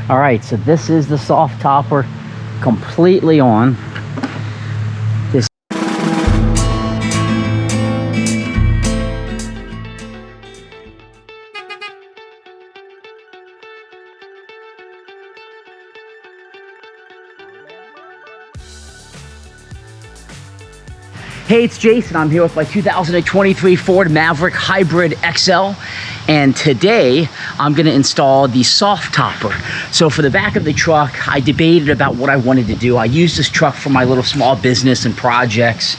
All right, so this is the Softopper completely on. This Hey, it's Jason. I'm here with my 2023 Ford Maverick Hybrid XL, and today I'm going to install the Softopper. So for the back of the truck, I debated about what I wanted to do. I use this truck for my little small business and projects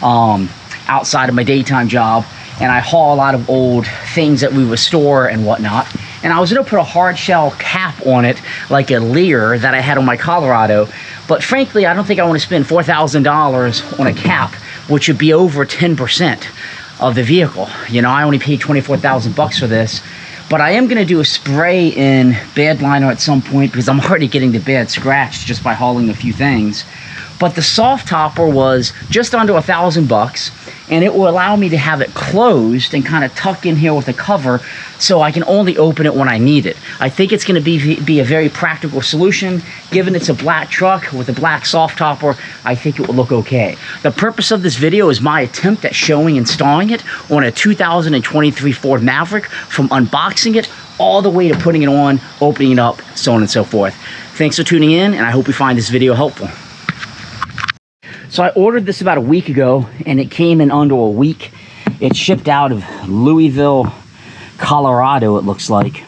outside of my daytime job, and I haul a lot of old things that we restore and whatnot. And I was going to put a hard shell cap on it, like a Lear that I had on my Colorado, but frankly, I don't think I want to spend $4,000 on a cap, which would be over 10% of the vehicle. You know, I only paid 24,000 bucks for this, but I am gonna do a spray in bed liner at some point because I'm already getting the bed scratched just by hauling a few things. But the Softopper was just under 1,000 bucks, and it will allow me to have it closed and kind of tuck in here with a cover so I can only open it when I need it. I think it's going to be a very practical solution. Given it's a black truck with a black Softopper, I think it will look okay. The purpose of this video is my attempt at showing installing it on a 2023 Ford Maverick, from unboxing it all the way to putting it on, opening it up, so on and so forth. Thanks for tuning in, and I hope you find this video helpful. So I ordered this about a week ago, and it came in under a week. It's shipped out of Louisville, Colorado, it looks like.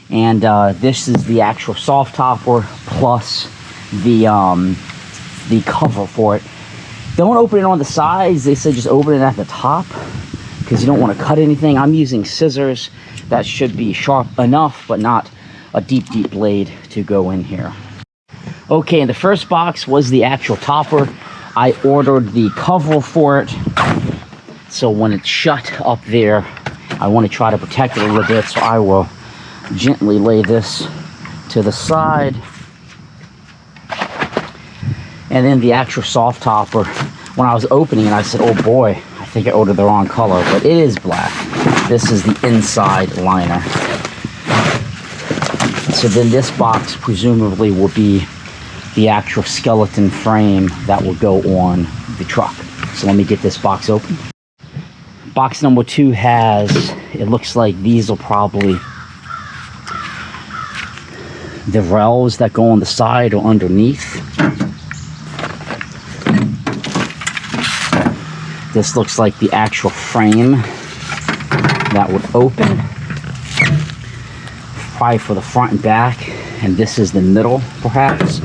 And this is the actual Softopper plus the cover for it. Don't open it on the sides. They said just open it at the top because you don't want to cut anything. I'm using scissors that should be sharp enough, but not a deep blade to go in here. Okay, and the first box was the actual topper. I ordered the cover for it, so when it's shut up there, I want to try to protect it a little bit, so I will gently lay this to the side. And then the actual Softopper, when I was opening it, I said, oh boy, I think I ordered the wrong color, but it is black. This is the inside liner. So then this box presumably will be the actual skeleton frame that will go on the truck. So let me get this box open. Box number 2 has, it looks like these are probably the rails that go on the side or underneath. This looks like the actual frame that would open, probably for the front and back, and this is the middle perhaps.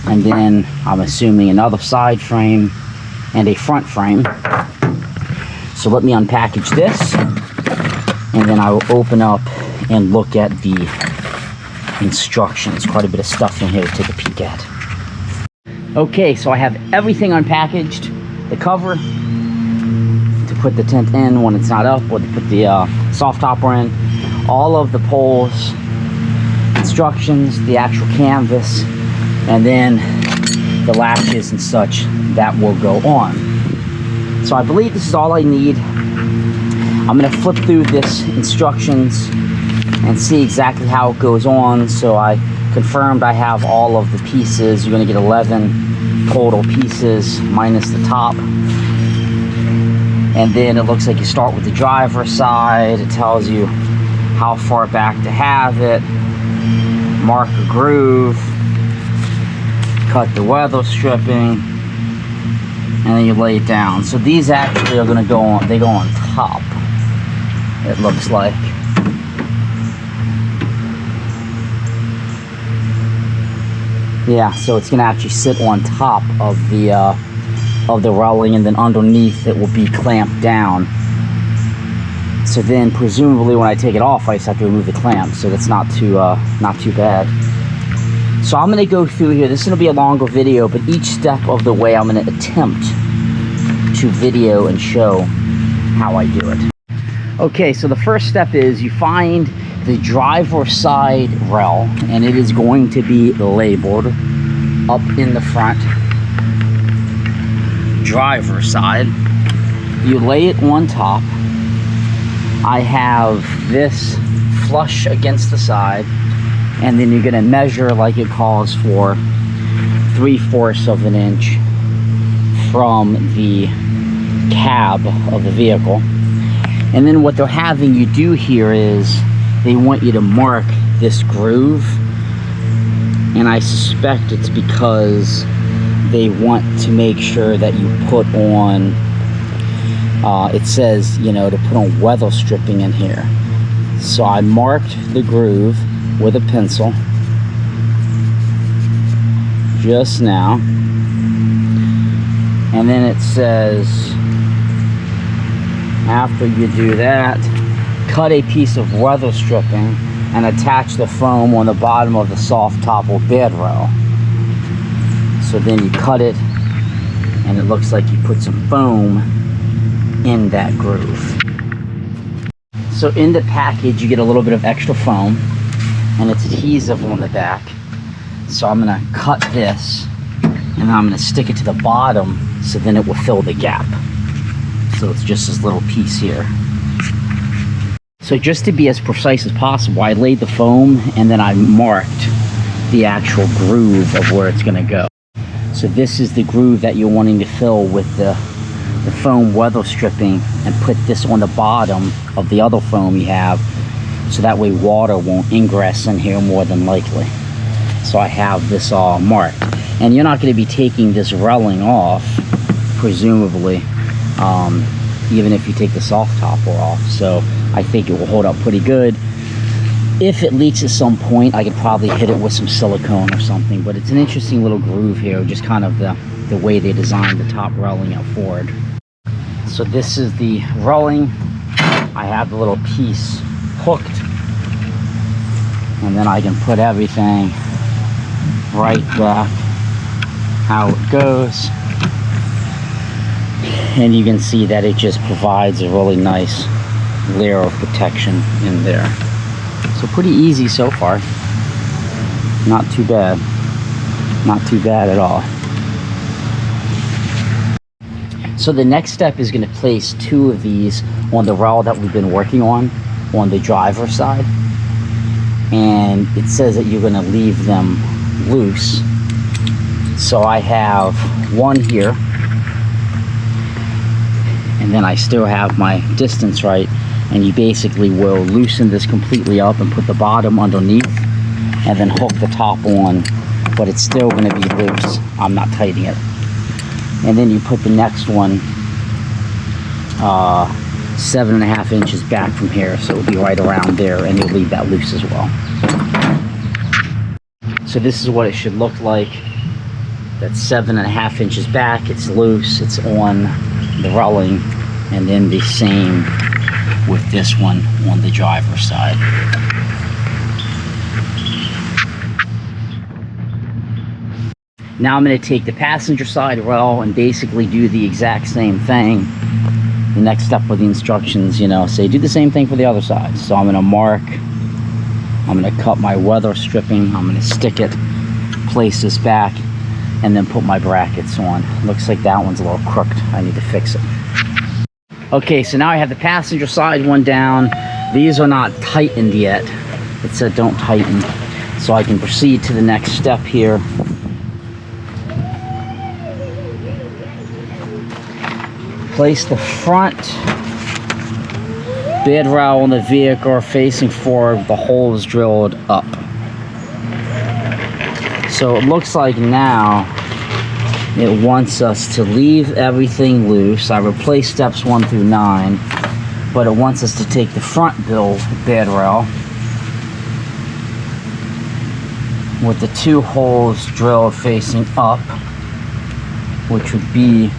And then I'm assuming another side frame and a front frame. So let me unpackage this, and then I will open up and look at the instructions. Quite a bit of stuff in here to take a peek at. Okay, so I have everything unpackaged. The cover to put the tent in when it's not up, or to put the Softopper in. All of the poles, instructions, the actual canvas, and then the latches and such that will go on. So I believe this is all I need. I'm going to flip through this instructions and see exactly how it goes on. So I confirmed I have all of the pieces. You're going to get 11 total pieces minus the top. And then it looks like you start with the driver's side. It tells you how far back to have it, mark a groove, cut the weather stripping, and then you lay it down. So these actually are going to go on, they go on top, it looks like. Yeah, so it's going to actually sit on top of the railing, and then underneath it will be clamped down. So then presumably when I take it off, I just have to remove the clamp, so that's not too bad. So I'm going to go through here. This is going to be a longer video, but each step of the way I'm going to attempt to video and show how I do it. Okay, so the first step is you find the driver's side rail, and it is going to be labeled up in the front. Driver's side. You lay it on top. I have this flush against the side. And then you're gonna measure, like it calls for, 3/4 of an inch from the cab of the vehicle. And then what they're having you do here is they want you to mark this groove, and I suspect it's because they want to make sure that you put on, it says, you know, to put on weather stripping in here. So I marked the groove with a pencil just now, and then it says, after you do that, cut a piece of weather stripping and attach the foam on the bottom of the Softoper bed rail. So then you cut it, and it looks like you put some foam in that groove. So in the package, you get a little bit of extra foam, and it's adhesive on the back. So I'm gonna cut this, and then I'm gonna stick it to the bottom, so then it will fill the gap. So it's just this little piece here. So just to be as precise as possible, I laid the foam, and then I marked the actual groove of where it's gonna go. So this is the groove that you're wanting to fill with the foam weather stripping, and put this on the bottom of the other foam you have, so that way water won't ingress in here more than likely. So I have this all marked. And you're not going to be taking this railing off, presumably, even if you take the Softoper off. So I think it will hold up pretty good. If it leaks at some point, I could probably hit it with some silicone or something, but it's an interesting little groove here, just kind of the way they designed the top railing at Ford. So this is the railing. I have the little piece hooked, and then I can put everything right back how it goes, and you can see that it just provides a really nice layer of protection in there. So pretty easy so far. Not too bad. Not too bad at all. So the next step is going to place 2 of these on the rail that we've been working on the driver's side. And it says that you're going to leave them loose. So I have one here, and then I still have my distance right, and you basically will loosen this completely up and put the bottom underneath, and then hook the top on, but it's still going to be loose. I'm not tightening it. And then you put the next one 7.5 inches back from here, so it'll be right around there, and you'll leave that loose as well. So this is what it should look like. That's 7.5 inches back, it's loose, it's on the railing, and then the same with this one on the driver's side. Now I'm going to take the passenger side rail and basically do the exact same thing. The next step with the instructions, you know, say do the same thing for the other side. So I'm going to mark, I'm going to cut my weather stripping, I'm going to stick it, place this back, and then put my brackets on. Looks like that one's a little crooked. I need to fix it. Okay, so now I have the passenger side one down. These are not tightened yet. It said don't tighten. So I can proceed to the next step here. Place the front bed rail on the vehicle facing forward, the holes drilled up. So it looks like now it wants us to leave everything loose. I replaced steps 1 through 9, but it wants us to take the front bed rail with the 2 holes drilled facing up, which would be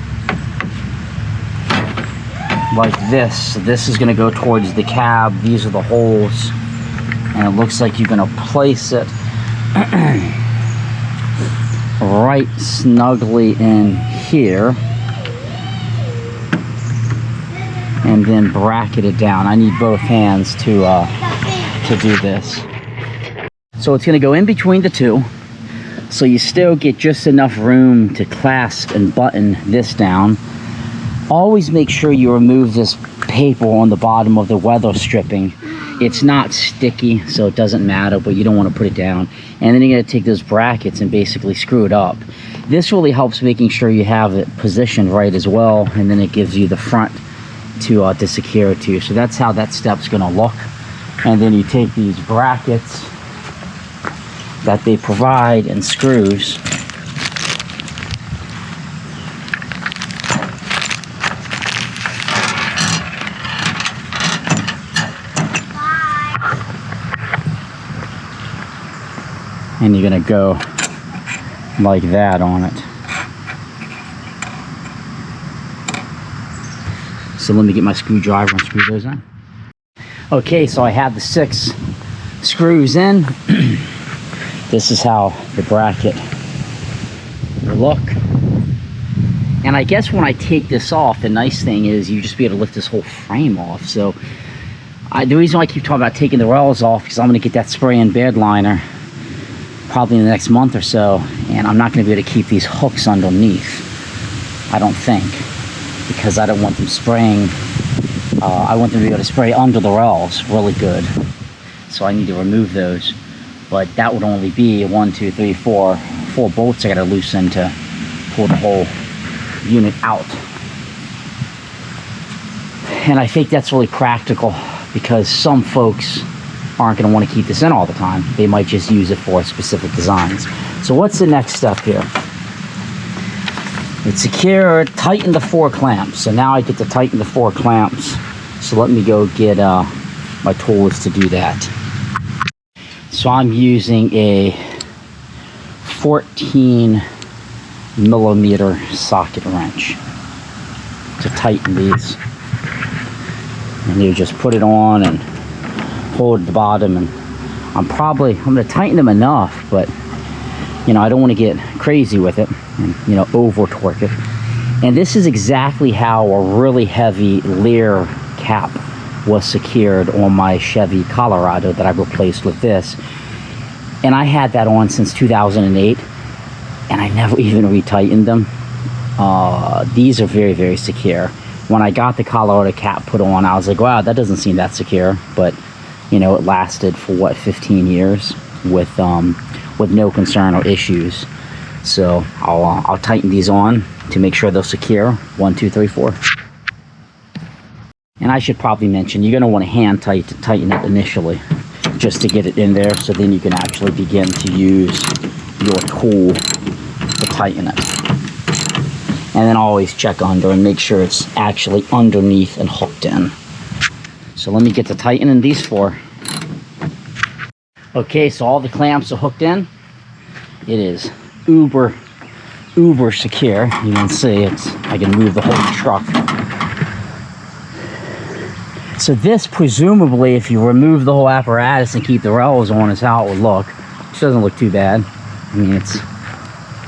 like this. So this is going to go towards the cab. These are the holes, and it looks like you're going to place it right snugly in here, and then bracket it down. I need both hands to do this. So it's going to go in between the 2, so you still get just enough room to clasp and button this down. Always make sure you remove this paper on the bottom of the weather stripping. It's not sticky, so it doesn't matter, but you don't want to put it down. And then you're going to take those brackets and basically screw it up. This really helps making sure you have it positioned right as well, and then it gives you the front to secure it to. So that's how that step's going to look. And then you take these brackets that they provide and screws, and you're gonna go like that on it. So let me get my screwdriver and screw those in. Okay, so I have the 6 screws in. This is how the bracket will look. And I guess when I take this off, the nice thing is you just be able to lift this whole frame off. So the reason why I keep talking about taking the rails off, because I'm gonna get that spray and bed liner probably in the next month or so, and I'm not going to be able to keep these hooks underneath, I don't think, because I don't want them spraying. I want them to be able to spray under the rails really good, so I need to remove those. But that would only be 4 bolts I got to loosen to pull the whole unit out. And I think that's really practical, because some folks aren't going to want to keep this in all the time. They might just use it for specific designs. So what's the next step here? It's secured. Tighten the 4 clamps. So now I get to tighten the 4 clamps. So let me go get my tools to do that. So I'm using a 14mm socket wrench to tighten these. And you just put it on and hold the bottom, and I'm going to tighten them enough, but you know, I don't want to get crazy with it and, you know, over torque it. And this is exactly how a really heavy Lear cap was secured on my Chevy Colorado that I replaced with this. And I had that on since 2008, and I never even retightened them. These are very, very secure. When I got the Colorado cap put on, I was like, wow, that doesn't seem that secure. But you know, it lasted for what, 15 years with no concern or issues. So I'll tighten these on to make sure they're secure. 1, 2, 3, 4. And I should probably mention, you're going to want to hand tighten it initially, just to get it in there, so then you can actually begin to use your tool to tighten it. And then always check under and make sure it's actually underneath and hooked in. So let me get to tightening these 4. Okay, so all the clamps are hooked in. It is uber secure. You can see I can move the whole truck. So this, presumably, if you remove the whole apparatus and keep the rails on, is how it would look. Which doesn't look too bad. I mean, it's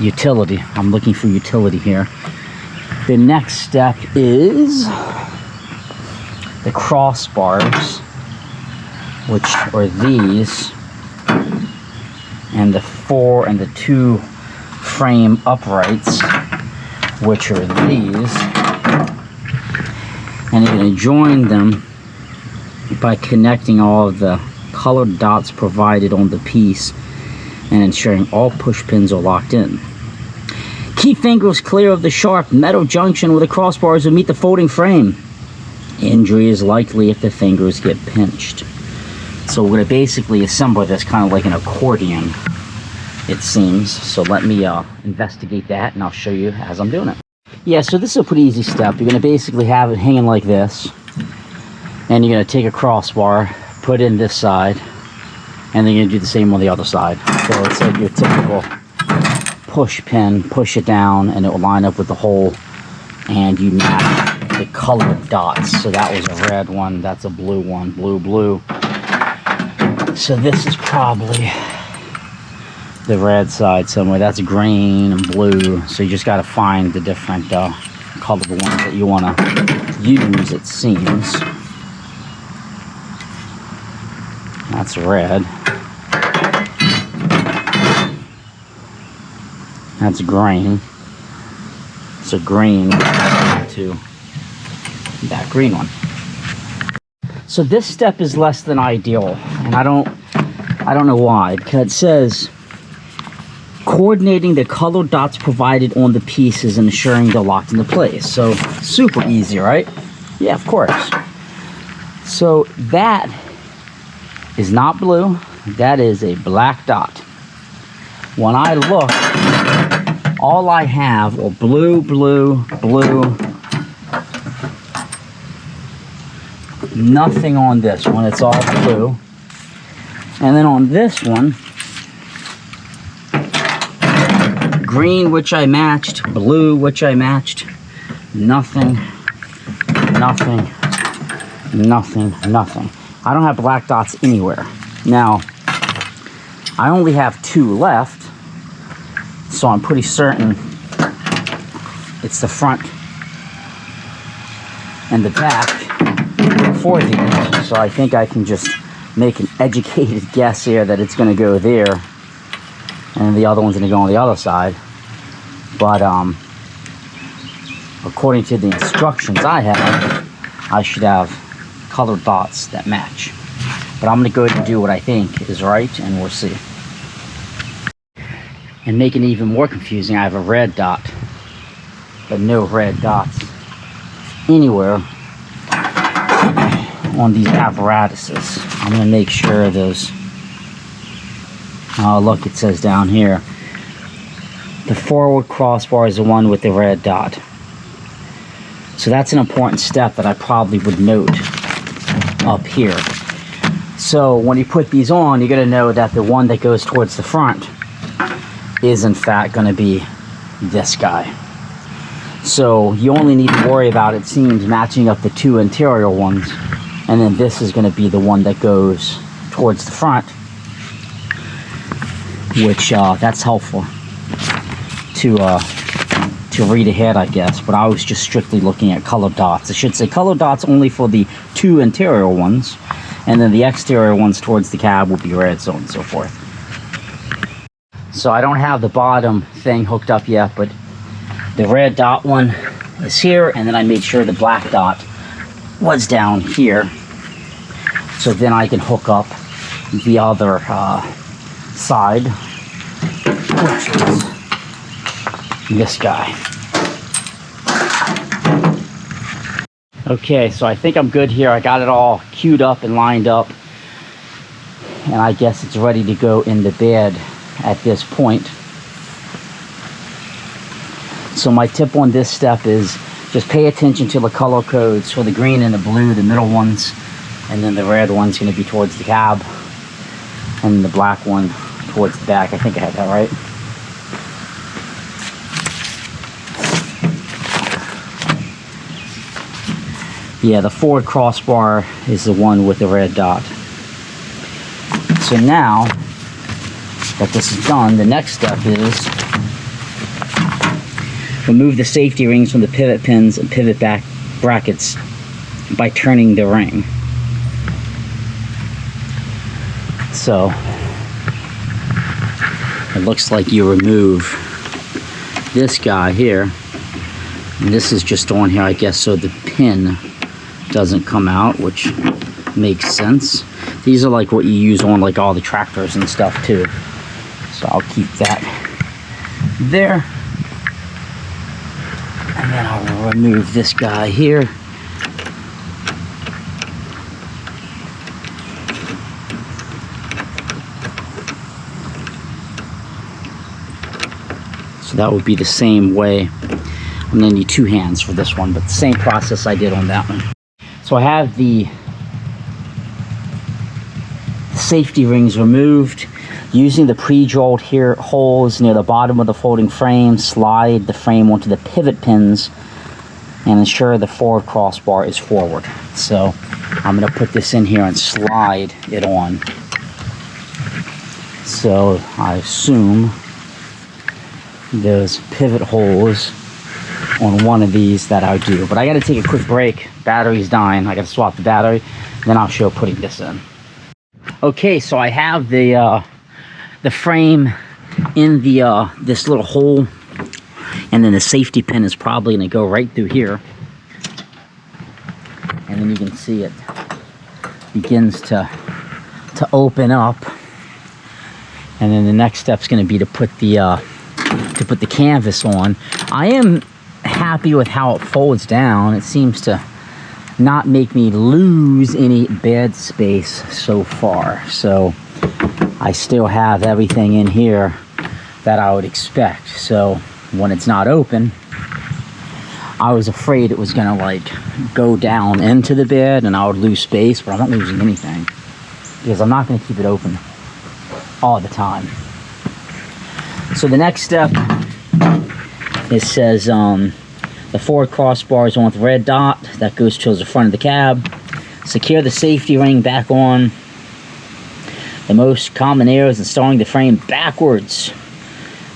utility. I'm looking for utility here. The next step is the crossbars, which are these, and the 4 and the 2 frame uprights, which are these. And you're going to join them by connecting all of the colored dots provided on the piece and ensuring all push pins are locked in. Keep fingers clear of the sharp metal junction where the crossbars will meet the folding frame. Injury is likely if the fingers get pinched. So we're going to basically assemble this kind of like an accordion, it seems. So let me investigate that, and I'll show you as I'm doing it. Yeah, so this is a pretty easy step. You're going to basically have it hanging like this, and you're going to take a crossbar, put it in this side, and then you're going to do the same on the other side. So it's like your typical push pin, push it down, and it will line up with the hole, and you match the colored dots. So that was a red one, that's a blue one, blue. So this is probably the red side somewhere. That's green and blue. So you just got to find the different colorful ones that you want to use, it seems. That's red. That's green. So green to that green one. So this step is less than ideal, and I don't know why, because it says coordinating the colored dots provided on the pieces and ensuring they're locked into place. So super easy, right? Yeah, of course. So that is not blue, that is a black dot. When I look, all I have are blue, blue, blue. Nothing on this one, it's all blue. And then on this one, green, which I matched, blue, which I matched, nothing, nothing, nothing, nothing. I don't have black dots anywhere. Now, I only have 2 left, so I'm pretty certain it's the front and the back for these. So I think I can just make an educated guess here that it's going to go there, and the other one's going to go on the other side. But according to the instructions I have, I should have colored dots that match. But I'm going to go ahead and do what I think is right, and we'll see. And make it even more confusing, I have a red dot, but no red dots anywhere on these apparatuses. I'm going to make sure those, oh look, it says down here, the forward crossbar is the one with the red dot. So that's an important step that I probably would note up here. So when you put these on, you're going to know that the one that goes towards the front is in fact going to be this guy. So you only need to worry about, it seems, matching up the 2 interior ones, and then this is going to be the one that goes towards the front, which that's helpful to read ahead, I guess. But I was just strictly looking at colored dots. I should say colored dots only for the 2 interior ones, and then the exterior ones towards the cab will be red, so on and so forth. So I don't have the bottom thing hooked up yet, but the red dot one is here, and then I made sure the black dot was down here, so then I can hook up the other side, which is this guy. Okay, so I think I'm good here. I got it all queued up and lined up, and I guess it's ready to go in the bed at this point. So my tip on this step is just pay attention to the color codes for the green and the blue, the middle ones, and then the red one's going to be towards the cab, and the black one towards the back. I think I had that right. Yeah, the Ford crossbar is the one with the red dot. So now that this is done, the next step is remove the safety rings from the pivot pins and pivot back brackets by turning the ring. So it looks like you remove this guy here, and this is just on here, I guess, so the pin doesn't come out, which makes sense. These are like what you use on like all the tractors and stuff too. So I'll keep that there. And then I'll remove this guy here. So that would be the same way. I'm gonna need 2 hands for this one, but the same process I did on that one. So I have the safety rings removed. Using the pre-drilled holes near the bottom of the folding frame, slide the frame onto the pivot pins and ensure the forward crossbar is forward. So I'm going to put this in here and slide it on. So I assume those pivot holes on one of these that I do. But I got to take a quick break. Battery's dying. I got to swap the battery. Then I'll show putting this in. Okay, so I have the frame in the this little hole, and then the safety pin is probably going to go right through here. and then you can see it begins to open up. And then the next step is going to be to put the canvas on. I am happy with how it folds down. It seems to not make me lose any bed space so far. So I still have everything in here that I would expect. So when it's not open, I was afraid it was gonna like go down into the bed and I would lose space, but I'm not losing anything because I'm not gonna keep it open all the time. So the next step, it says the Ford crossbar is on with red dot that goes towards the front of the cab. Secure the safety ring back on. The most common error is installing the frame backwards.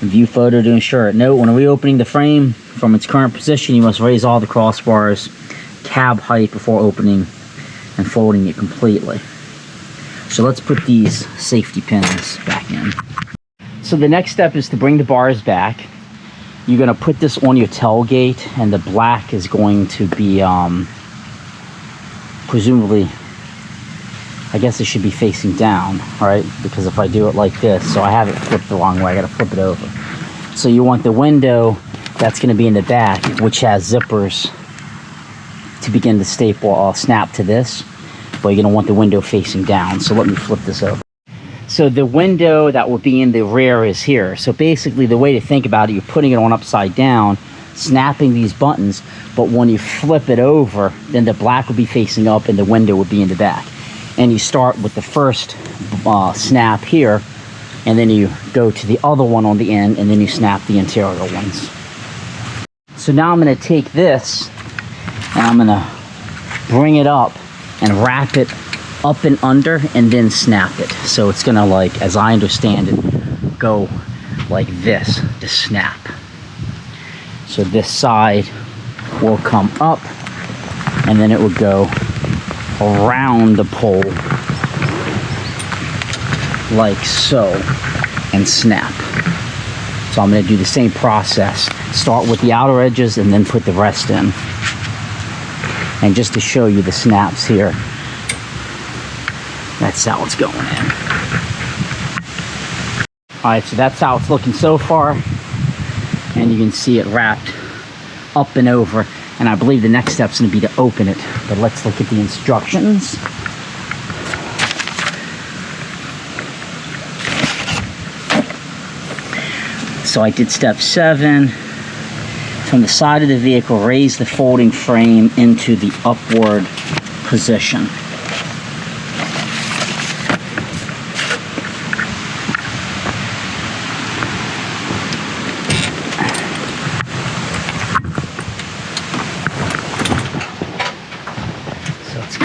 View photo to ensure it. Note, when reopening the frame from its current position, you must raise all the crossbars cab height before opening and folding it completely. So let's put these safety pins back in. So the next step is to bring the bars back. You're going to put this on your tailgate, and the black is going to be presumably, I guess it should be facing down, right? Because if I do it like this, so I have it flipped the wrong way, I got to flip it over. So you want the window that's going to be in the back, which has zippers, to begin to staple or snap to this, but you're going to want the window facing down. So let me flip this over. So the window that will be in the rear is here. So basically the way to think about it, you're putting it on upside down, snapping these buttons, but when you flip it over, then the black will be facing up and the window will be in the back. And you start with the first snap here, and then you go to the other one on the end, and then you snap the interior ones. So now I'm going to take this, and I'm going to bring it up and wrap it up and under, and then snap it. So it's going to, like, as I understand it, go like this to snap. So this side will come up, and then it will go around the pole like so and snap. So I'm going to do the same process, start with the outer edges and then put the rest in. And just to show you the snaps here, that's how it's going in. Alright, so that's how it's looking so far, and you can see it wrapped up and over. And I believe the next step is going to be to open it. But let's look at the instructions. So I did step 7. From the side of the vehicle, raise the folding frame into the upward position.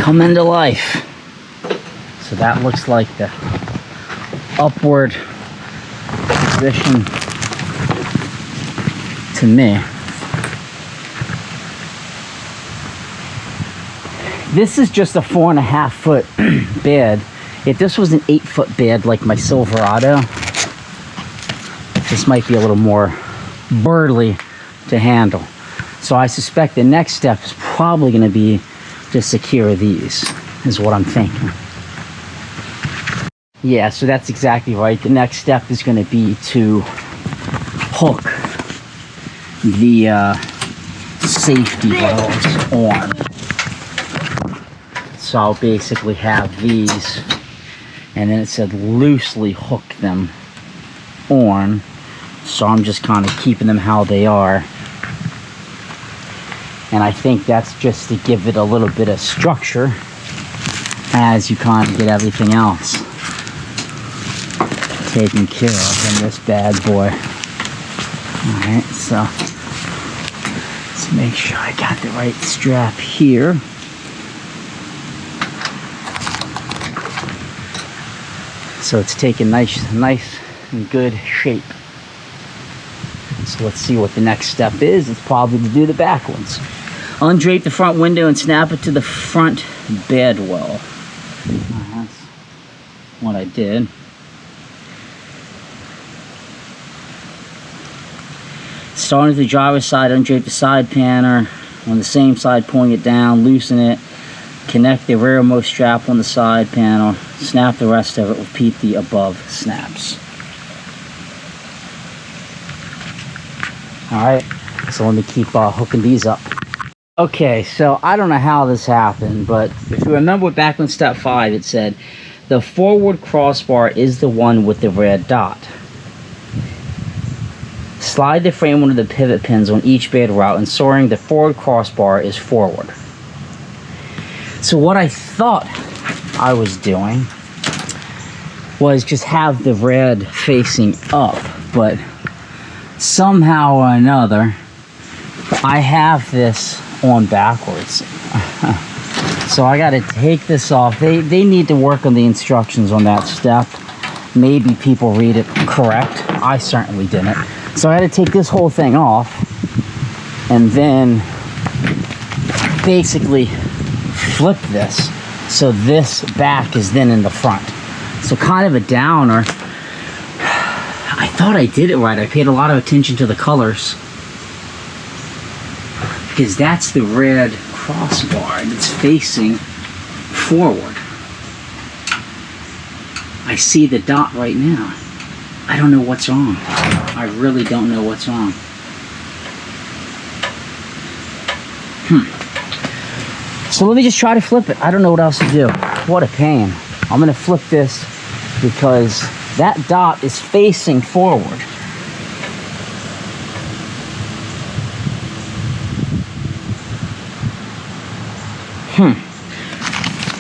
Come into life. So that looks like the upward position to me. This is just a 4.5 foot bed. If this was an 8 foot bed like my Silverado, this might be a little more burly to handle. So I suspect the next step is probably going to be to secure these, is what I'm thinking. Yeah, so that's exactly right. The next step is going to be to hook the safety rails on. So I'll basically have these, and then it said loosely hook them on. So I'm just kind of keeping them how they are. And I think that's just to give it a little bit of structure as you kind of get everything else taken care of in this bad boy. Alright, so let's make sure I got the right strap here. So it's taken nice and good shape. So let's see what the next step is. It's probably to do the back ones. Undrape the front window and snap it to the front bed well. That's what I did. Starting with the driver's side, undrape the side panel. On the same side, pulling it down, loosen it. Connect the rearmost strap on the side panel. Snap the rest of it. Repeat the above snaps. Alright, so let me keep hooking these up. Okay, so I don't know how this happened, but if you remember back on step 5, it said the forward crossbar is the one with the red dot. Slide the frame onto the pivot pins on each bed route, ensuring the forward crossbar is forward. So what I thought I was doing was just have the red facing up, but somehow or another I have this on backwards. So I got to take this off. They need to work on the instructions on that step. Maybe people read it correct. I certainly didn't. So I had to take this whole thing off and then basically flip this so this back is then in the front. So kind of a downer. I thought I did it right. I paid a lot of attention to the colors, because that's the red crossbar and it's facing forward. I see the dot right now. I don't know what's wrong. I really don't know what's wrong. So let me just try to flip it. I don't know what else to do. What a pain. I'm gonna flip this because that dot is facing forward.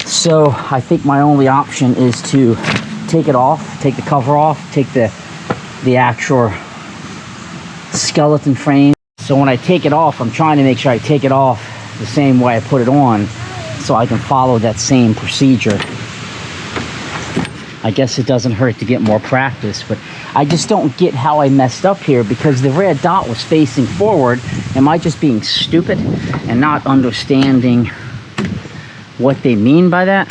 So I think my only option is to take it off, take the cover off, take the actual skeleton frame. So when I take it off, I'm trying to make sure I take it off the same way I put it on so I can follow that same procedure. I guess it doesn't hurt to get more practice, but I just don't get how I messed up here because the red dot was facing forward. Am I just being stupid and not understanding what they mean by that?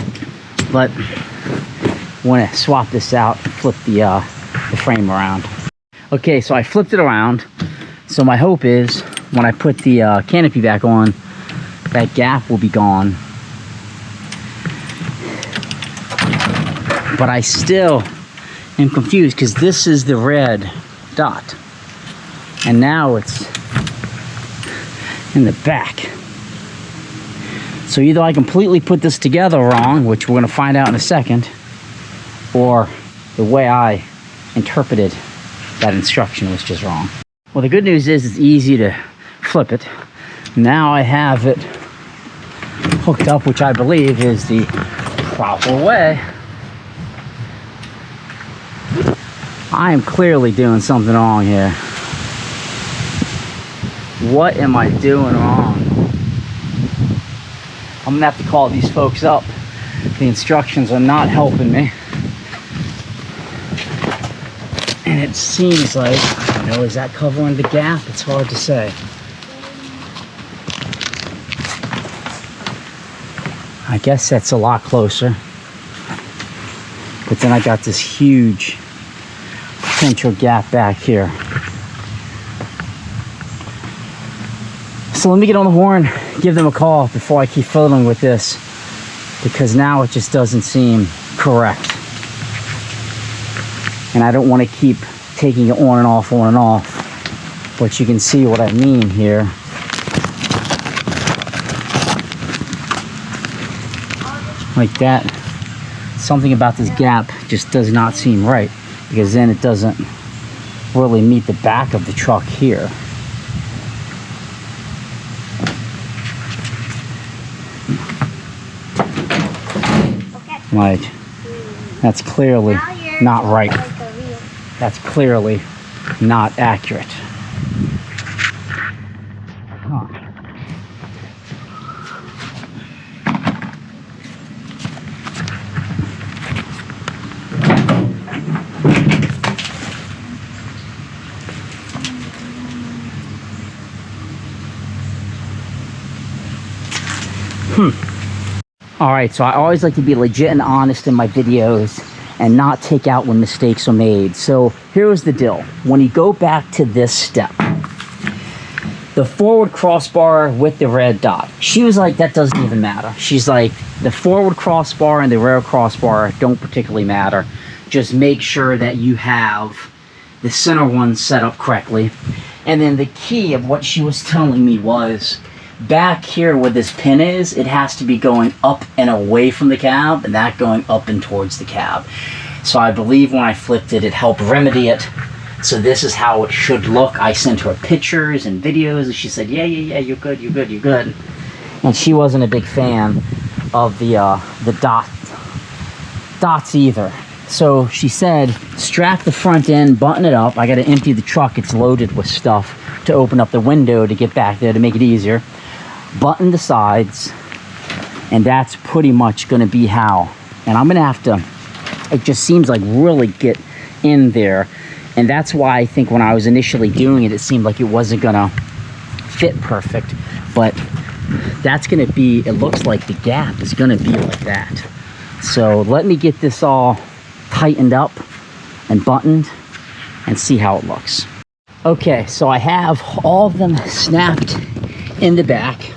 But I want to swap this out and flip the frame around. Okay, so I flipped it around. So my hope is when I put the canopy back on, that gap will be gone. But I still am confused because this is the red dot. And now it's in the back. So either I completely put this together wrong, which we're going to find out in a second, or the way I interpreted that instruction was just wrong. Well, the good news is it's easy to flip it. Now I have it hooked up, which I believe is the proper way. I am clearly doing something wrong here. What am I doing wrong? I'm gonna have to call these folks up. The instructions are not helping me. And it seems like, I don't know, is that covering the gap? It's hard to say. I guess that's a lot closer. But then I got this huge potential gap back here. So let me get on the horn, give them a call before I keep fiddling with this, because now it just doesn't seem correct. And I don't want to keep taking it on and off, but you can see what I mean here. Like that. Something about this gap just does not seem right, because then it doesn't really meet the back of the truck here. Like, that's clearly not right. That's clearly not accurate. Huh. All right, so I always like to be legit and honest in my videos and not take out when mistakes are made. So here was the deal. When you go back to this step, the forward crossbar with the red dot. She was like, that doesn't even matter. She's like, the forward crossbar and the rear crossbar don't particularly matter. Just make sure that you have the center one set up correctly. And then the key of what she was telling me was, back here where this pin is, it has to be going up and away from the cab, and that going up and towards the cab. So I believe when I flipped it, it helped remedy it. So this is how it should look. I sent her pictures and videos, and she said, yeah, you're good, you're good, you're good. And she wasn't a big fan of the dots either. So she said, strap the front end, button it up. I got to empty the truck. It's loaded with stuff to open up the window to get back there to make it easier. Button the sides, and that's pretty much going to be how. And I'm going to have to, it just seems like really get in there. And that's why I think when I was initially doing it, it seemed like it wasn't going to fit perfect. But that's going to be, it looks like the gap is going to be like that. So let me get this all tightened up and buttoned and see how it looks. Okay, so I have all of them snapped in the back.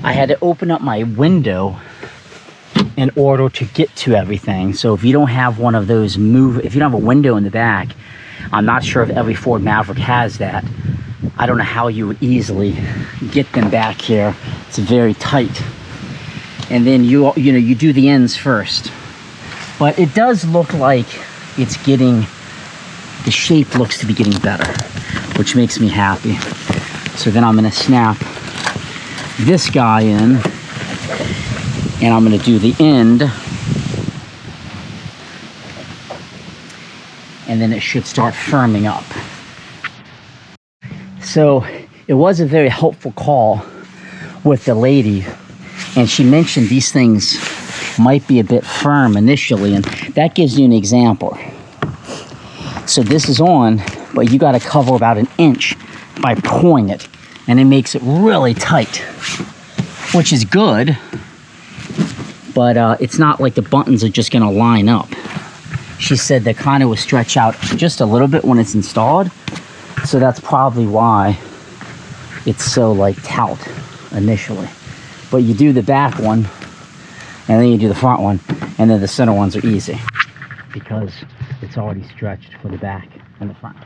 I had to open up my window in order to get to everything. So if you don't have one of those if you don't have a window in the back, I'm not sure if every Ford Maverick has that. I don't know how you would easily get them back here. It's very tight. And then you do the ends first. But it does look like it's getting, the shape looks to be getting better, which makes me happy. So then I'm gonna snap this guy in, and I'm gonna do the end, and then it should start firming up. So it was a very helpful call with the lady, and she mentioned these things might be a bit firm initially, and that gives you an example. So this is on, but you got to cover about an inch by pulling it, and it makes it really tight, which is good, but it's not like the buttons are just going to line up. She said they kind of will stretch out just a little bit when it's installed, so that's probably why it's so like taut initially. But you do the back one, and then you do the front one, and then the center ones are easy because it's already stretched for the back and the front.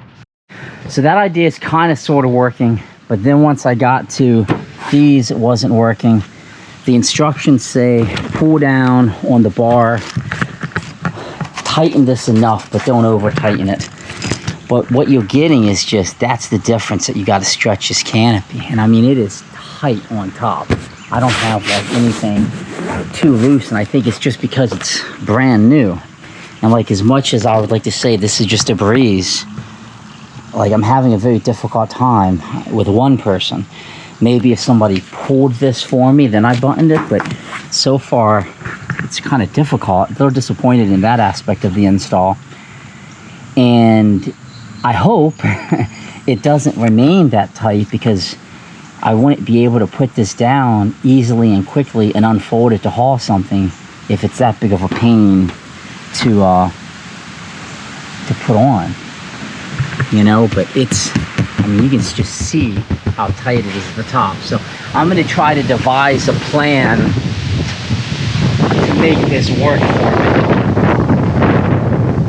So that idea is kind of sort of working, but then once I got to these, it wasn't working. The instructions say pull down on the bar, tighten this enough, but don't over tighten it. But what you're getting is just, that's the difference, that you got to stretch this canopy. And I mean, it is tight on top. I don't have like anything too loose, and I think it's just because it's brand new. And like, as much as I would like to say this is just a breeze, like I'm having a very difficult time with one person. Maybe if somebody pulled this for me, then I buttoned it, but so far it's kind of difficult. A little disappointed in that aspect of the install. And I hope it doesn't remain that tight, because I wouldn't be able to put this down easily and quickly and unfold it to haul something if it's that big of a pain to put on, you know. But it's, I mean, you can just see how tight it is at the top. So I'm going to try to devise a plan to make this work for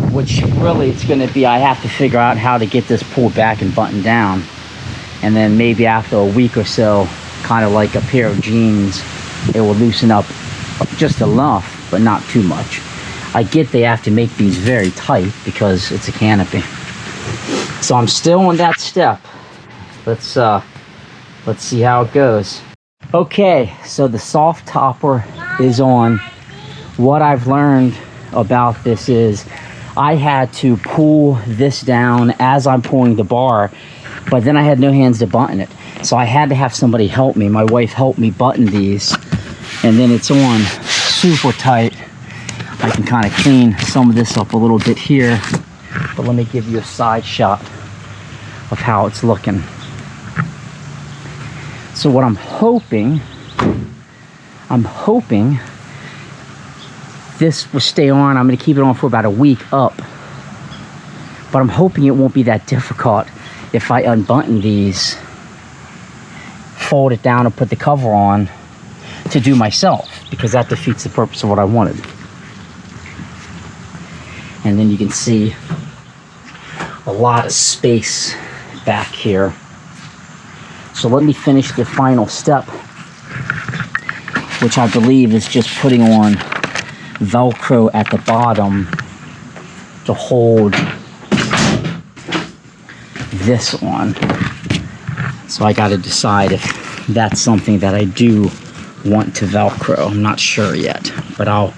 me, which really it's going to be, I have to figure out how to get this pulled back and buttoned down. And then maybe after a week or so, kind of like a pair of jeans, it will loosen up just enough, but not too much. I get they have to make these very tight because it's a canopy. So I'm still on that step. Let's see how it goes. Okay, so the Softopper is on. What I've learned about this is I had to pull this down as I'm pulling the bar, but then I had no hands to button it. So I had to have somebody help me. My wife helped me button these, and then it's on super tight. I can kind of clean some of this up a little bit here, but let me give you a side shot of how it's looking. So what I'm hoping this will stay on. I'm going to keep it on for about a week up, but I'm hoping it won't be that difficult if I unbutton these fold it down and put the cover on to do myself, because that defeats the purpose of what I wanted. And then you can see a lot of space back here. So let me finish the final step, which I believe is just putting on Velcro at the bottom to hold this on. So I got to decide if that's something that I do want to Velcro. I'm not sure yet, but I'll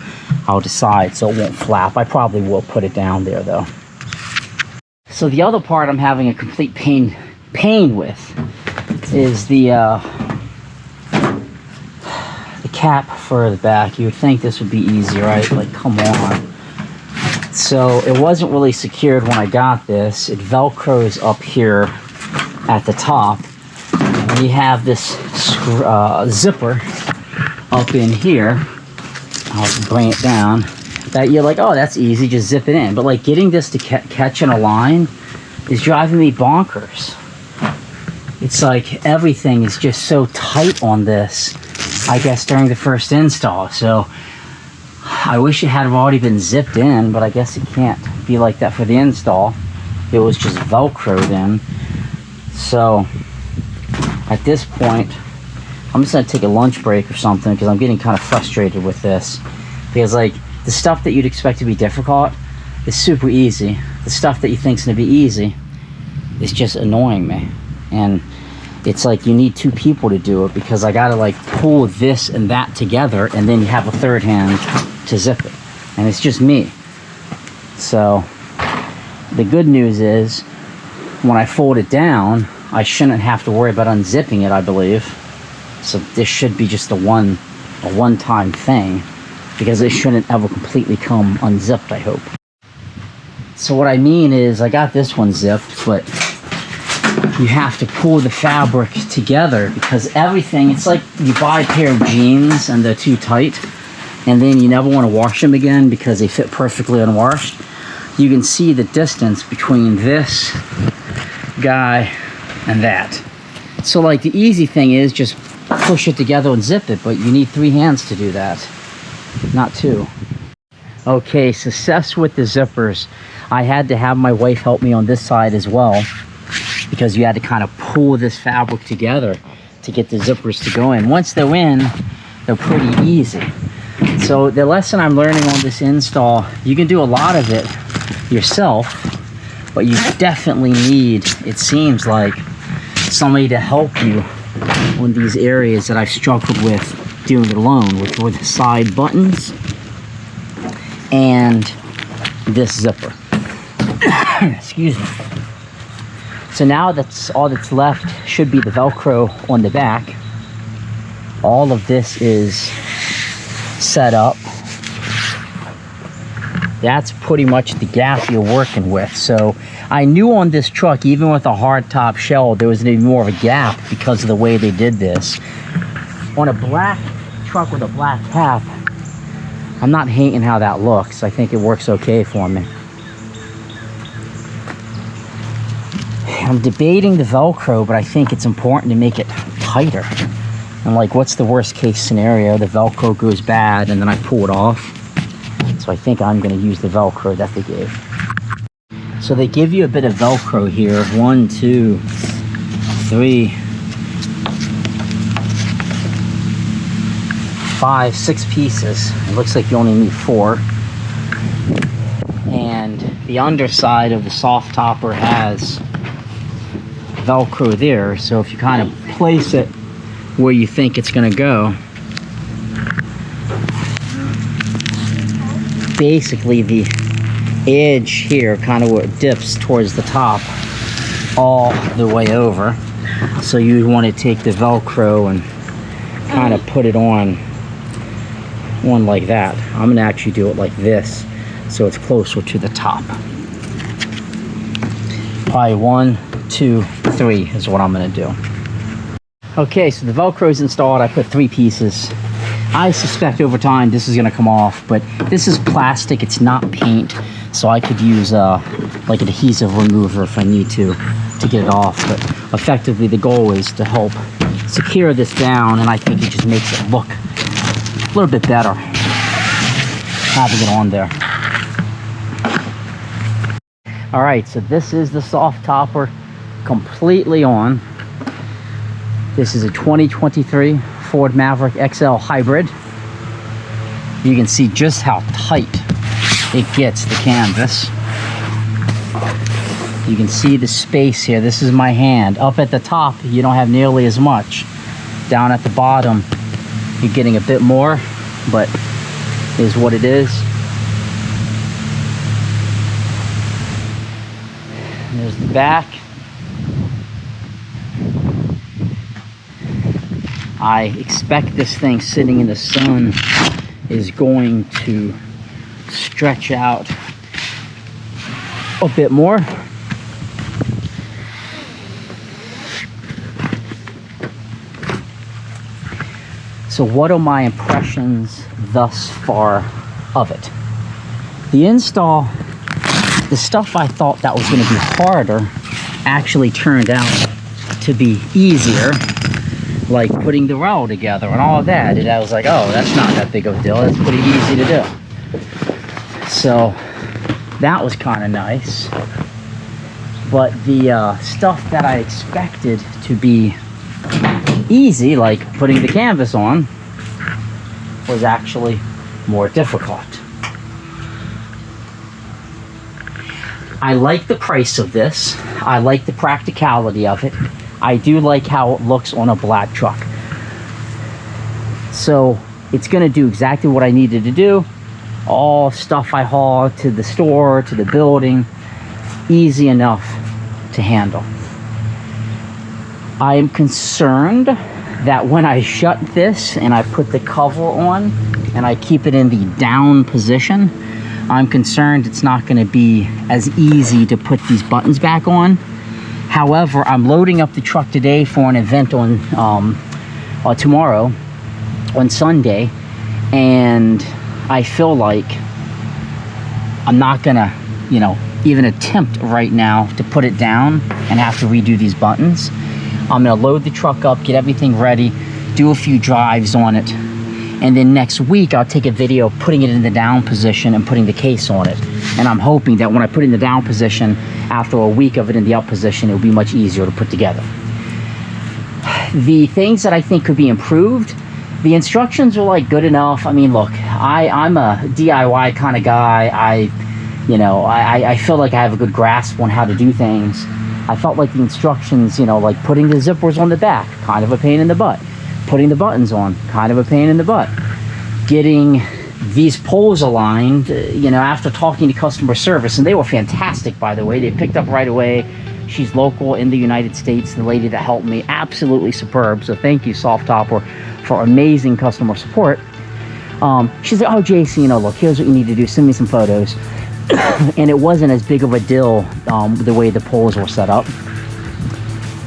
decide so it won't flap. I probably will put it down there though. So the other part I'm having a complete pain with is the cap for the back. You would think this would be easy, right? Like, come on. So it wasn't really secured when I got this. It Velcros up here at the top. And you have this zipper up in here. I'll bring it down. That you're like, oh, that's easy, just zip it in. But like getting this to catch in a line is driving me bonkers. It's like everything is just so tight on this, I guess, during the first install. So I wish it had already been zipped in, but I guess it can't be like that for the install. It was just Velcroed in. So at this point, I'm just gonna take a lunch break or something, because I'm getting kind of frustrated with this. Because like the stuff that you'd expect to be difficult is super easy. The stuff that you think's gonna be easy is just annoying me. And it's like you need two people to do it, because I gotta like pull this and that together, and then you have a third hand to zip it. And it's just me. So the good news is when I fold it down, I shouldn't have to worry about unzipping it, I believe. So this should be just a one-time thing, because it shouldn't ever completely come unzipped, I hope. So what I mean is I got this one zipped, but you have to pull the fabric together, because everything, it's like you buy a pair of jeans and they're too tight, and then you never want to wash them again because they fit perfectly unwashed. You can see the distance between this guy and that. So like the easy thing is just push it together and zip it, but you need 3 hands to do that, not 2. Okay, success with the zippers. I had to have my wife help me on this side as well, because you had to kind of pull this fabric together to get the zippers to go in. Once they're in, they're pretty easy. So the lesson I'm learning on this install, you can do a lot of it yourself, but you definitely need, it seems like, somebody to help you on these areas that I've struggled with doing it alone, which were the side buttons and this zipper. Excuse me. So now that's all that's left, should be the Velcro on the back. All of this is set up. That's pretty much the gap you're working with. So I knew on this truck, even with a hard top shell, there was going to be more of a gap because of the way they did this. On a black truck with a black cap, I'm not hating how that looks. I think it works okay for me. I'm debating the Velcro, but I think it's important to make it tighter. And like, what's the worst case scenario? The Velcro goes bad and then I pull it off. So I think I'm going to use the Velcro that they gave. So they give you a bit of Velcro here. 1, 2, 3, 5, 6 pieces. It looks like you only need 4. And the underside of the Softoper has Velcro there. So if you kind of place it where you think it's going to go, basically the edge here, kind of where it dips towards the top, all the way over. So you want to take the Velcro and kind of put it on one like that. I'm going to actually do it like this, so it's closer to the top. Probably 1, 2, 3 is what I'm going to do. Okay, so the Velcro is installed. I put 3 pieces. I suspect over time this is going to come off, but this is plastic, it's not paint, so I could use like an adhesive remover if I need to get it off. But effectively the goal is to help secure this down, and I think it just makes it look a little bit better having it on there. All right, so this is the Softopper completely on. This is a 2023 Ford Maverick XL Hybrid. You can see just how tight it gets the canvas. You can see the space here. This is my hand. Up at the top, you don't have nearly as much. Down at the bottom, you're getting a bit more, but is what it is. And there's the back. I expect this thing sitting in the sun is going to stretch out a bit more. So what are my impressions thus far of it? The install, the stuff I thought that was going to be harder actually turned out to be easier, like putting the row together and all of that. And I was like, oh, that's not that big of a deal. That's pretty easy to do. So that was kind of nice. But the stuff that I expected to be easy, like putting the canvas on, was actually more difficult. I like the price of this. I like the practicality of it. I do like how it looks on a black truck. So it's going to do exactly what I needed to do. All stuff I haul to the store, to the building, easy enough to handle. I am concerned that when I shut this and I put the cover on and I keep it in the down position, I'm concerned it's not going to be as easy to put these buttons back on. However, I'm loading up the truck today for an event on tomorrow, on Sunday, and I feel like I'm not going to, you know, even attempt right now to put it down and have to redo these buttons. I'm going to load the truck up, get everything ready, do a few drives on it, and then next week I'll take a video putting it in the down position and putting the case on it. And I'm hoping that when I put it in the down position, after a week of it in the up position, it'll be much easier to put together. The things that I think could be improved, the instructions are like good enough. I mean, look, I'm a DIY kind of guy. I feel like I have a good grasp on how to do things. I felt like the instructions, you know, like putting the zippers on the back, kind of a pain in the butt. Putting the buttons on, kind of a pain in the butt. Getting these poles aligned, you know, after talking to customer service, and they were fantastic, by the way. They picked up right away. She's local in the United States, the lady that helped me, absolutely superb. So thank you, Softoppers, for amazing customer support. She's like, oh, JC, you know, look, here's what you need to do. Send me some photos. And it wasn't as big of a deal the way the poles were set up.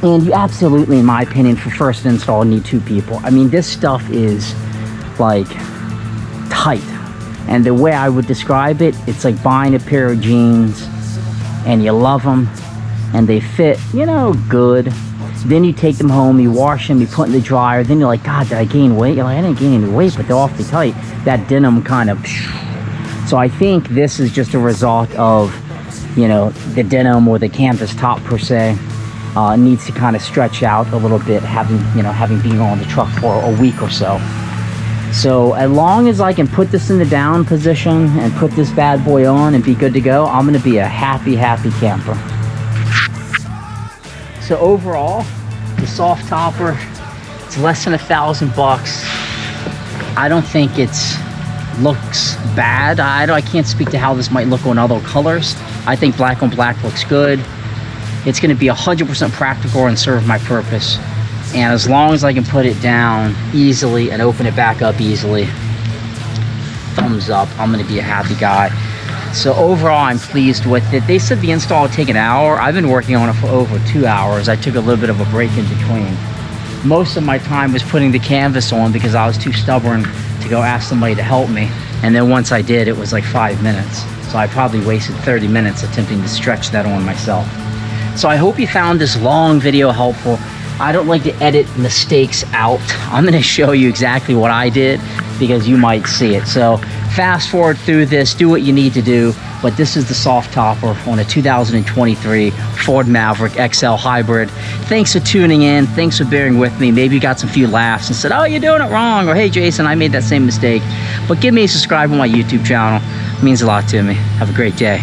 And you absolutely, in my opinion, for first install, need 2 people. I mean, this stuff is like tight. And the way I would describe it, it's like buying a pair of jeans and you love them and they fit, you know, good. Then you take them home, you wash them, you put in the dryer. Then you're like, God, did I gain weight? You're like, I didn't gain any weight, but they're awfully tight. That denim kind of... So I think this is just a result of, you know, the denim or the canvas top per se needs to kind of stretch out a little bit, having been on the truck for a week or so. So as long as I can put this in the down position and put this bad boy on and be good to go, I'm going to be a happy camper. So overall, the Softopper, it's less than $1,000. I don't think it's looks bad. I can't speak to how this might look on other colors. I think black on black looks good. It's going to be 100% practical and serve my purpose. And as long as I can put it down easily and open it back up easily, thumbs up, I'm going to be a happy guy. So overall, I'm pleased with it. They said the install would take an hour. I've been working on it for over 2 hours. I took a little bit of a break in between. Most of my time was putting the canvas on because I was too stubborn to go ask somebody to help me. And then once I did, it was like 5 minutes. So I probably wasted 30 minutes attempting to stretch that on myself. So I hope you found this long video helpful. I don't like to edit mistakes out. I'm gonna show you exactly what I did because you might see it. So fast forward through this, do what you need to do, but this is the Softopper on a 2023 Ford Maverick XL Hybrid. Thanks for tuning in. Thanks for bearing with me. Maybe you got some few laughs and said, oh, you're doing it wrong, or hey, Jason, I made that same mistake. But give me a subscribe on my YouTube channel. It means a lot to me. Have a great day.